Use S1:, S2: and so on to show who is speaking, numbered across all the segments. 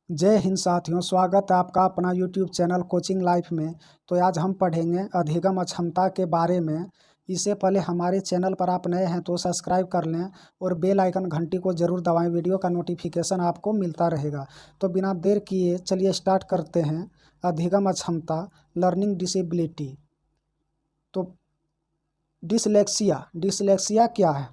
S1: जय हिंद साथियों, स्वागत है आपका अपना YouTube चैनल कोचिंग लाइफ में। तो आज हम पढ़ेंगे अधिगम अक्षमता के बारे में। इससे पहले हमारे चैनल पर आप नए हैं तो सब्सक्राइब कर लें और बेल आइकन घंटी को ज़रूर दबाएं, वीडियो का नोटिफिकेशन आपको मिलता रहेगा। तो बिना देर किए चलिए स्टार्ट करते हैं। अधिगम अक्षमता, लर्निंग डिसेबिलिटी। तो डिसलेक्सिया क्या है?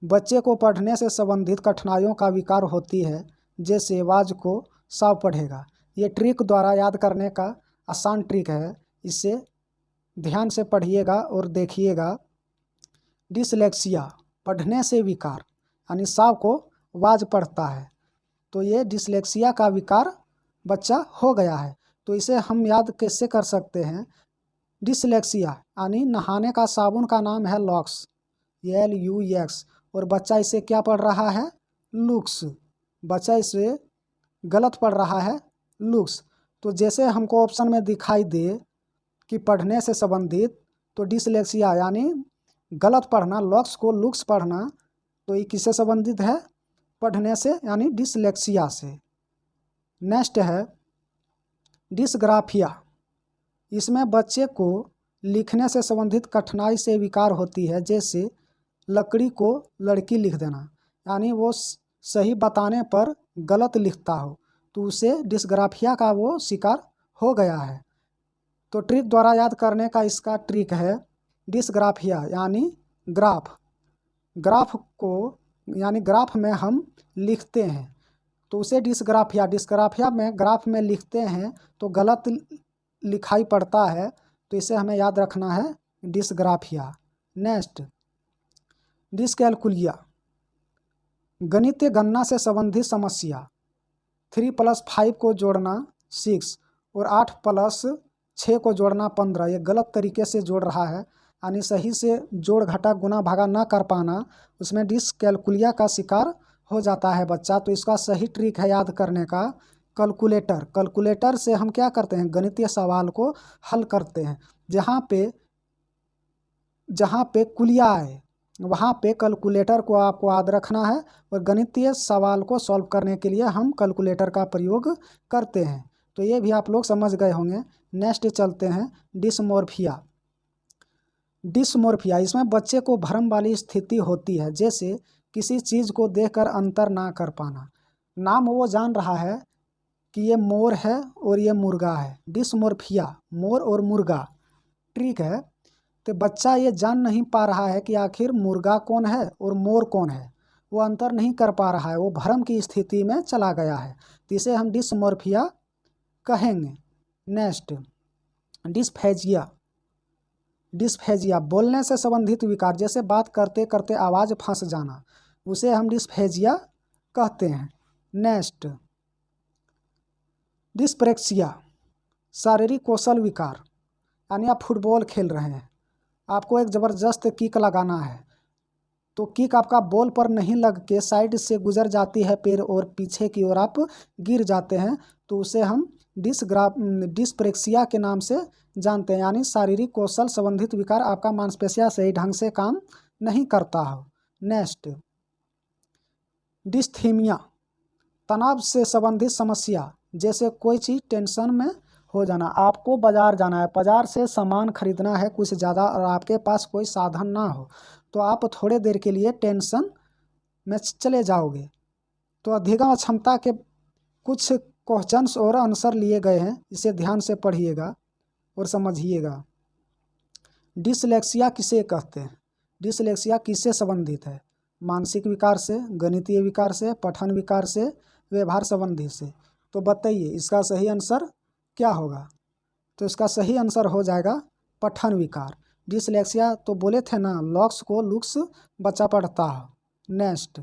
S1: बच्चे को पढ़ने से संबंधित कठिनाइयों का विकार होती है, जैसे आवाज़ को साफ पढ़ेगा। ये ट्रिक द्वारा याद करने का आसान ट्रिक है, इसे ध्यान से पढ़िएगा और देखिएगा। डिसलेक्सिया पढ़ने से विकार, यानी साफ को आवाज़ पढ़ता है, तो ये डिसलेक्सिया का विकार बच्चा हो गया है। तो इसे हम याद कैसे कर सकते हैं? डिसलेक्सिया यानी नहाने का साबुन का नाम है लॉक्स, LUX, और बच्चा इसे क्या पढ़ रहा है? लुक्स। बच्चा इसे गलत पढ़ रहा है, लुक्स। तो जैसे हमको ऑप्शन में दिखाई दे कि पढ़ने से संबंधित, तो डिसलेक्सिया यानी गलत पढ़ना, लॉक्स को लुक्स पढ़ना, तो ये किससे संबंधित है? पढ़ने से, यानी डिसलेक्सिया से। नेक्स्ट है डिसग्राफिया। इसमें बच्चे को लिखने से संबंधित कठिनाई से विकार होती है, जैसे लकड़ी को लड़की लिख देना, यानी वो सही बताने पर गलत लिखता हो, तो उसे डिसग्राफिया का वो शिकार हो गया है। तो ट्रिक द्वारा याद करने का इसका ट्रिक है डिसग्राफिया यानी ग्राफ। ग्राफ को यानी ग्राफ में हम लिखते हैं, तो उसे डिसग्राफिया में ग्राफ में लिखते हैं तो गलत लिखाई पड़ता है, तो इसे हमें याद रखना है डिसग्राफिया। नेक्स्ट डिसकैलकुलिया, गणितीय गणना से संबंधित समस्या। 3 + 5 को जोड़ना 6 और 8 + 6 को जोड़ना 15, ये गलत तरीके से जोड़ रहा है, यानी सही से जोड़ घटा गुना भागा ना कर पाना, उसमें डिसकैलकुलिया का शिकार हो जाता है बच्चा। तो इसका सही ट्रिक है याद करने का कैलकुलेटर। कैलकुलेटर से हम क्या करते हैं? गणितीय सवाल को हल करते हैं। जहाँ पे कुलिया आए वहाँ पे कैलकुलेटर को आपको याद रखना है, और गणितीय सवाल को सॉल्व करने के लिए हम कैलकुलेटर का प्रयोग करते हैं। तो ये भी आप लोग समझ गए होंगे। नेक्स्ट चलते हैं डिसमोर्फिया, इसमें बच्चे को भ्रम वाली स्थिति होती है, जैसे किसी चीज़ को देखकर अंतर ना कर पाना। नाम वो जान रहा है कि ये मोर है और ये मुर्गा है। डिसमोर्फिया मोर और मुर्गा ट्रिक है। तो बच्चा ये जान नहीं पा रहा है कि आखिर मुर्गा कौन है और मोर कौन है, वो अंतर नहीं कर पा रहा है, वो भ्रम की स्थिति में चला गया है, तो इसे हम डिसमोर्फिया कहेंगे। नेक्स्ट डिस्फेजिया बोलने से संबंधित विकार, जैसे बात करते करते आवाज़ फंस जाना, उसे हम डिस्फेजिया कहते हैं। नेक्स्ट डिस्प्रेक्सिया, शारीरिक कौशल विकार, यानी आप फुटबॉल खेल रहे हैं, आपको एक ज़बरदस्त किक लगाना है, तो किक आपका बॉल पर नहीं लग के साइड से गुजर जाती है पैर और पीछे की ओर आप गिर जाते हैं, तो उसे हम डिस्प्रेक्सिया के नाम से जानते हैं, यानी शारीरिक कौशल संबंधित विकार, आपका मांसपेशियां सही ढंग से काम नहीं करता हो। नेक्स्ट डिस्थीमिया, तनाव से संबंधित समस्या, जैसे कोई चीज़ टेंशन में हो जाना। आपको बाज़ार जाना है, बाज़ार से सामान खरीदना है कुछ ज़्यादा, और आपके पास कोई साधन ना हो, तो आप थोड़े देर के लिए टेंशन में चले जाओगे। तो अधिगम अक्षमता के कुछ क्वेश्चंस और आंसर लिए गए हैं, इसे ध्यान से पढ़िएगा और समझिएगा। डिसलेक्सिया किसे कहते हैं? डिसलेक्सिया किससे संबंधित है? मानसिक विकार से, गणितीय विकार से, पठन विकार से, व्यवहार संबंधी से। तो बताइए इसका सही आंसर क्या होगा? तो इसका सही आंसर हो जाएगा पठन विकार। डिसलेक्सिया तो बोले थे ना, लॉक्स को लुक्स बच्चा पढ़ता है। नेक्स्ट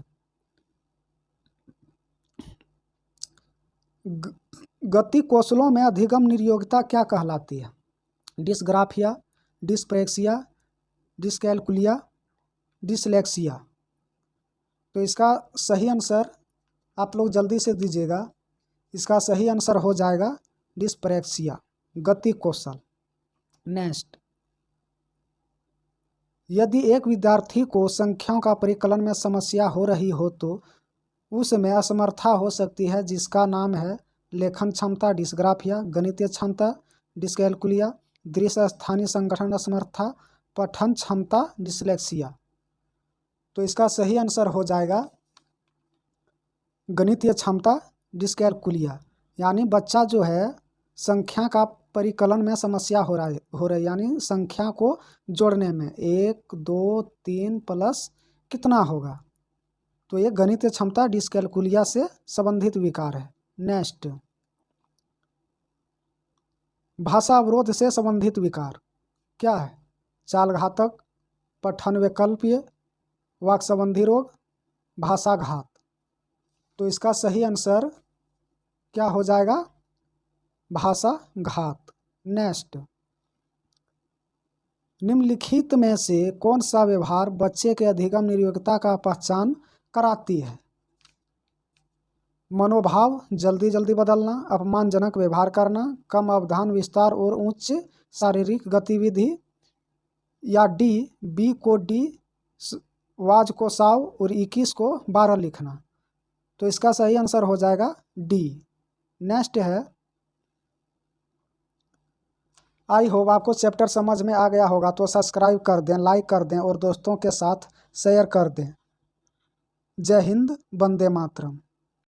S1: गति कौशलों में अधिगम निर्योग्यता क्या कहलाती है? Dysgraphia, dyspraxia, dyscalculia, dyslexia. तो इसका सही आंसर आप लोग जल्दी से दीजिएगा। इसका सही आंसर हो जाएगा डिस्प्रेक्सिया, गति कौशल। नेक्स्ट यदि एक विद्यार्थी को संख्याओं का परिकलन में समस्या हो रही हो तो उसमें असमर्था हो सकती है जिसका नाम है लेखन क्षमता डिस्ग्राफिया, गणितीय क्षमता डिस्कैलकुलिया, दृश्य स्थानीय संगठन असमर्था, पठन क्षमता डिसलेक्सिया। तो इसका सही आंसर हो जाएगा गणितीय क्षमता डिस्कैलकुलिया। यानी बच्चा जो है संख्या का परिकलन में समस्या हो रही यानी संख्या को जोड़ने में 1 2 3 प्लस कितना होगा, तो ये गणितीय क्षमता डिस्कैलकुलिया से संबंधित विकार है। नेक्स्ट, भाषा अवरोध से संबंधित विकार क्या है? चालघातक, पठन वैकल्प्य, वाक संबंधी रोग, भाषाघात। तो इसका सही आंसर क्या हो जाएगा? भाषाघात। नेक्स्ट, निम्नलिखित में से कौन सा व्यवहार बच्चे के अधिगम निर्योग्यता का पहचान कराती है? मनोभाव जल्दी जल्दी बदलना, अपमानजनक व्यवहार करना, कम अवधान विस्तार और उच्च शारीरिक गतिविधि, या डी, बी को डी, वाज को साव और 21 को 12 लिखना। तो इसका सही आंसर हो जाएगा डी। नेक्स्ट है, आई होप आपको चैप्टर समझ में आ गया होगा, तो सब्सक्राइब कर दें, लाइक कर दें और दोस्तों के साथ शेयर कर दें। जय हिंद, वंदे मातरम।